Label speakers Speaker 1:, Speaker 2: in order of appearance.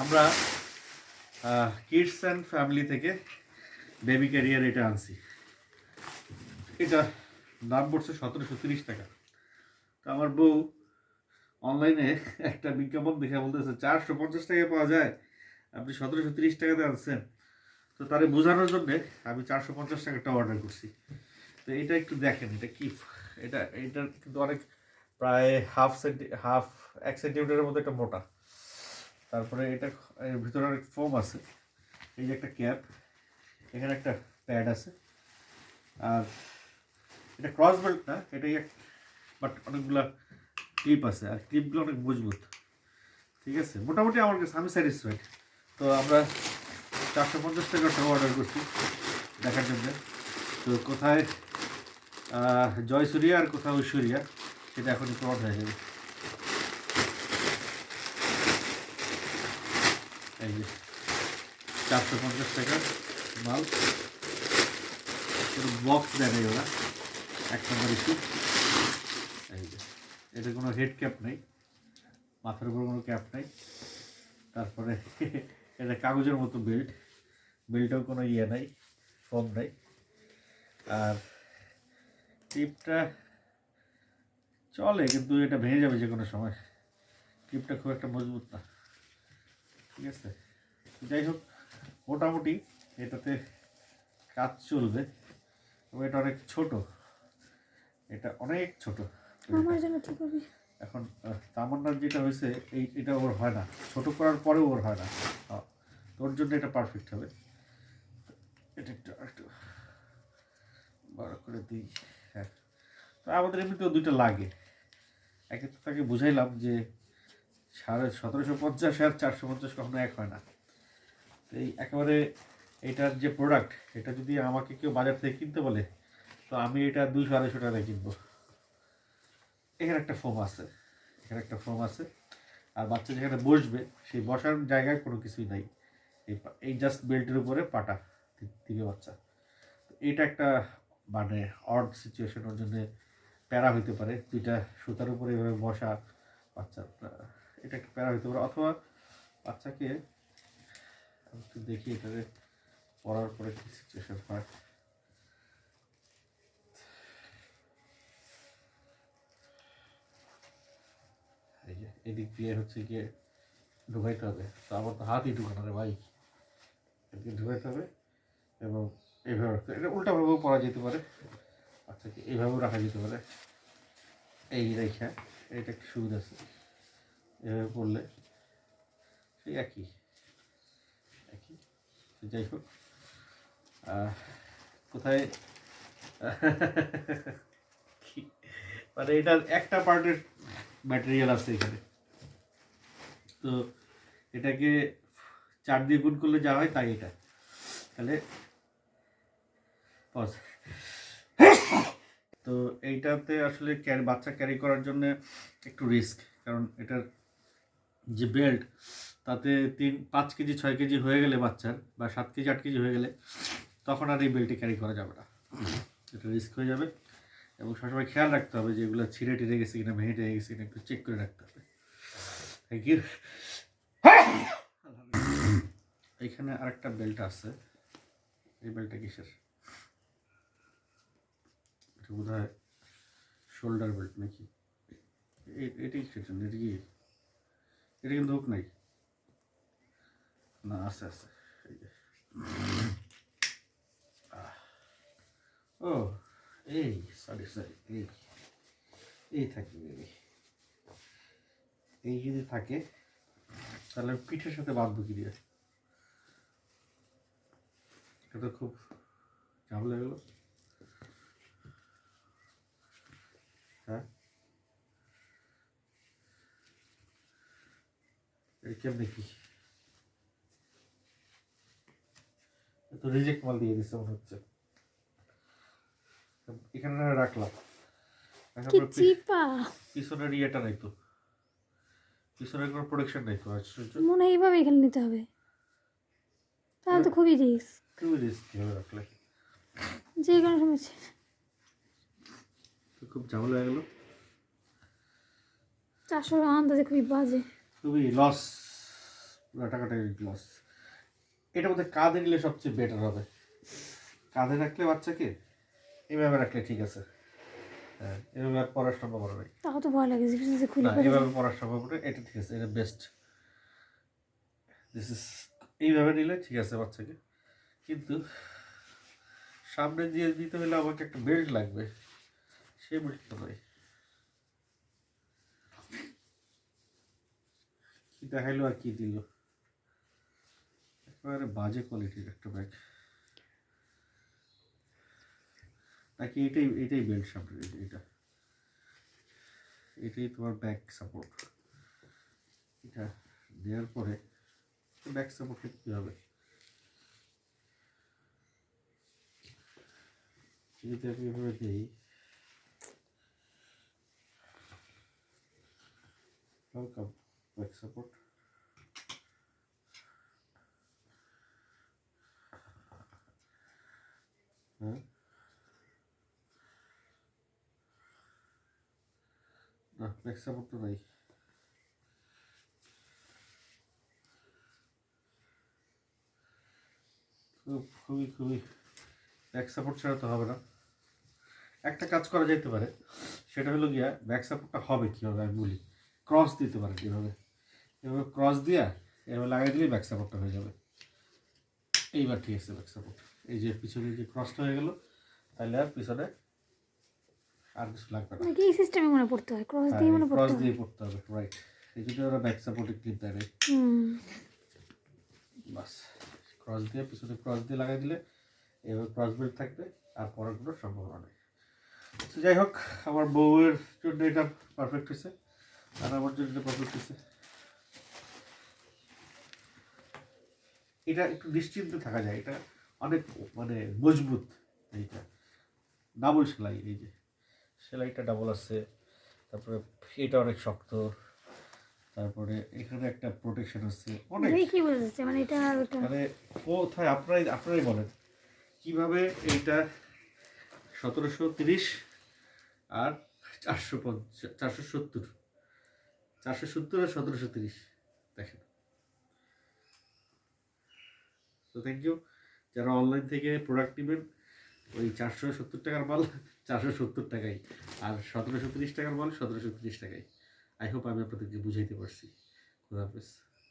Speaker 1: আমরা kids and family থেকে baby career এটা আনছি। এটা দাম পড়ছে 1730 টাকা। তো আমার বউ অনলাইনে একটা বিজ্ঞাপন দেখে বলতেছে 450 টাকায় পাওয়া যায়, আপনি 1730 টাকাতে আনছেন। তো তারে বোঝানোর জন্যে আমি 450 টাকাটা অর্ডার করছি। তো এটা একটু দেখেন, এটা কি, এটা কিন্তু অনেক, প্রায় হাফ 1 সেন্টিমিটারের মতো একটা মোটা। তারপরে এটা এর ভিতরে অনেক ফোম আছে। এই যে একটা ক্যাপ, এখানে একটা প্যাড আছে। আর এটা ক্রস বেল্ট না, এটাই বাট অনেকগুলা ক্লিপ আছে, আর ক্লিপগুলো অনেক মজবুত। ঠিক আছে, মোটামুটি আমার কাছে আমি স্যাটিসফাইড। তো আমরা 450 টাকাটা অর্ডার করছি দেখার জন্য। তো কোথায় জয়সূরিয়া আর কোথাও ঐশ্বরিয়া, সেটা এখনই প্রমাণ হয়ে যাবে। এই যে 450 টাকার মাল, কোনো বক্স দেয় নেই ওরা, 1 নম্বর ইস্যু। এই যে এটা কোনো হেড ক্যাপ নেই, মাথার উপর কোনো ক্যাপ নেই। তারপরে এটা কাগজের মতো বেল্ট, বেল্টেও কোনো ইয়ে নাই, ফোম নাই। আর টিপটা চলে, কিন্তু এটা ভেঙে যাবে যে কোনো সময়। টিপটা খুব একটা মজবুত না। ঠিক আছে, যাই হোক, মোটামুটি এটাতে কাজ চলবে। এবং এটা অনেক ছোট, এটা অনেক ছোট
Speaker 2: আমার জন্য ঠিক হবে।
Speaker 1: এখন তামান্নার যেটা হয়েছে, এটা ওর হয় না, ছোট করার পরেও ওর হয় না। তোর জন্য এটা পারফেক্ট হবে। এটা একটু বড় করে দিই। হ্যাঁ, তো আমাদের এমনিতেও দুইটা লাগে। একে তো তাকে বুঝাইলাম যে 1750 আর 450 কখনো এক হয় না। তো এই একেবারে এটার যে প্রোডাক্ট, এটা যদি আমাকে কেউ বাজার থেকে কিনতে বলে, তো আমি এটা 200-250 টাকায় কিনবো। এখানে একটা ফোম আছে, এখানে একটা ফোম আছে। আর বাচ্চা যেখানে বসবে, সেই বসার জায়গায় কোনো কিছুই নাই। এই জাস্ট বেল্টের উপরে পাটা দিবে বাচ্চা। তো এটা একটা মানে অড সিচুয়েশন, ওর জন্য প্যারা হইতে পারে। দুইটা সুতার উপরে এভাবে বসা বাচ্চা, এটা একটা প্যারা হইতে পারে। অথবা বাচ্চাকে আমি একটু দেখি এটাকে পড়ার পরে কি সিচুয়েশন হয়। এই যে এদিক দিয়ে হচ্ছে গিয়ে ঢুকাইতে হবে। তো আমার তো হাতই ঢুকানো রে ভাই, এদিকে ঢুকাইতে হবে। এবং এইভাবে এটা উল্টাভাবেও পড়া যেতে পারে, বাচ্চাকে এইভাবেও রাখা যেতে পারে। এই রেখা, এটা একটা সুবিধা আছে, এভাবে পড়লে সেই একই। যাই হোক, কোথায় মানে এটার একটা পার্টের ম্যাটেরিয়াল আছে এখানে। তো এটাকে 4 দিয়ে গুণ করলে যা হয় তাই এটা। তাহলে পজ। তো এইটাতে আসলে বাচ্চা ক্যারি করার জন্য একটু রিস্ক, কারণ এটার যে বেল্ট, তাতে 5 কেজি 6 কেজি হয়ে গেলে বাচ্চার, বা 7 কেজি 8 কেজি হয়ে গেলে, তখন আর এই বেল্টে ক্যারি করা যাবে না, এটা রিস্ক হয়ে যাবে। এবং সবসময় খেয়াল রাখতে হবে যে এগুলো ছিঁড়ে টিড়ে গেছে কিনা, ভেঙে টেঙে গেছে কিনা, একটু চেক করে রাখতে হবে। Thank you. এইখানে আরেকটা বেল্ট আছে, এই বেল্টটা কিসের, এটা বোধ হয় শোল্ডার বেল্ট নাকি, এটাই কিসের জন্য, এটা কি, এটা কিন্তু হোক নাই না, আছে আছে। এই যে ও এই সরি এই থাকে, এই যদি থাকে তাহলে পিঠের সাথে বাঁধবো কি দিয়ে, এটা তো খুব ঝামেলা গেল। হ্যাঁ, এটা কেমনি কি, তো রিজেক্ট মাল দিয়ে দিচ্ছে মনে হচ্ছে। এখানে রাখলাম, পিছনের ইয়েটা নাই তো, পিছনের কোনো প্রোটেকশন নাই তো। আশ্চর্য,
Speaker 2: মনে হয় এইভাবে এখানে নিতে হবে, তাহলে তো খুবই রিস্ক।
Speaker 1: খুবই রিস্ক কীভাবে রাখলে,
Speaker 2: যে কোনো সময়
Speaker 1: তো খুব ঝামেলা হয়ে গেল।
Speaker 2: 400 আন্দাজে খুবই বাজে,
Speaker 1: খুবই লস পুরো টাকাটা লস। এটা মধ্যে কাঁধে নিলে সবচেয়ে বেটার হবে। কাঁধে রাখলে বাচ্চাকে এভাবে রাখলে ঠিক আছে। হ্যাঁ, এভাবে আর পড়ার সম্ভাবনা নেই।
Speaker 2: তাও তো ভয় লাগে যে খুলে
Speaker 1: না,
Speaker 2: পড়ে
Speaker 1: এভাবে
Speaker 2: যায়।
Speaker 1: পড়ার সম্ভাবনা, এটা ঠিক আছে, এটা বেস্ট। দিস ইজ, এইভাবে নিলে ঠিক আছে বাচ্চাকে। কিন্তু সামনে দিয়ে দিতে হলে আমাকে একটা বেল্ট লাগবে, সেই বেল্ট তো নয়। কি দেখাইলো আর কি দিল, একেবারে বাজে কোয়ালিটির একটা ব্যাগ। নাকি এটাই বেল্ট সামনে, এটা এটাই তোমার ব্যাক সাপোর্ট। এটা দেওয়ার পরে ব্যাক সাপোর্ট কী হবে, যদি আমি এভাবে দিই, ওয়েলকাম ব্যাক সাপোর্ট। হ্যাঁ, না ব্যাক সাপোর্ট তো নাই। খুবই ব্যাক সাপোর্ট ছাড়া তো হবে না। একটা কাজ করা যেতে পারে, সেটা হলো গিয়া ব্যাক সাপোর্টটা হবে কীভাবে আমি বলি। ক্রস দিতে পারে কীভাবে, এভাবে ক্রস দিয়া এভাবে লাগাই দিলেই ব্যাক সাপোর্টটা হয়ে যাবে। এইবার ঠিক আছে ব্যাক সাপোর্ট। এই যে পিছনে যে ক্রসটা হয়ে গেল, তাহলে আর পিছনে আর কিছু লাগবে না।
Speaker 2: নাকি এই সিস্টেমে মনে পড়তে হয়, ক্রস
Speaker 1: হ্যাঁ,
Speaker 2: দিয়ে মনে
Speaker 1: ক্রস
Speaker 2: পড়তে হয়।
Speaker 1: দিয়ে পড়তে হবে, রাইট। এই জন্য ওরা ব্যাক সাপোর্টে ক্লিপ দেয় নাই। বাস, ক্রস দিয়ে পিছনে ক্রস দিয়ে লাগাই দিলে এভাবে ক্রস বেল্ট থাকবে, আর পড়ার কোনো সম্ভাবনা নেই। তো যাই হোক, আমার বউয়ের জন্য এটা পারফেক্ট হয়েছে, আর আমার জন্য এটা পারফেক্ট হয়েছে। এটা একটু নিশ্চিন্তে থাকা যায়, এটা অনেক মানে মজবুত। এইটা ডাবল সেলাই, এই যে সেলাইটা ডাবল আছে, তারপরে এটা অনেক শক্ত, তারপরে এখানে একটা প্রোটেকশন আছে অনেক।
Speaker 2: এটাই কি বোঝা যাচ্ছে মানে এটা ওটা?
Speaker 1: মানে কোথায় আপনারাই বলেন কিভাবে এইটা 1730 আর 470 আর 1730 দেখেন। তো থ্যাংক ইউ যারা অনলাইন থেকে প্রোডাক্ট নেবেন, ওই 470 টাকার মাল 470 টাকায়, আর 1730 টাকার মাল 1730 টাকায়। আই হোপ আমি আপনাদেরকে বুঝাইতে পারছি। খুদা হাফেজ।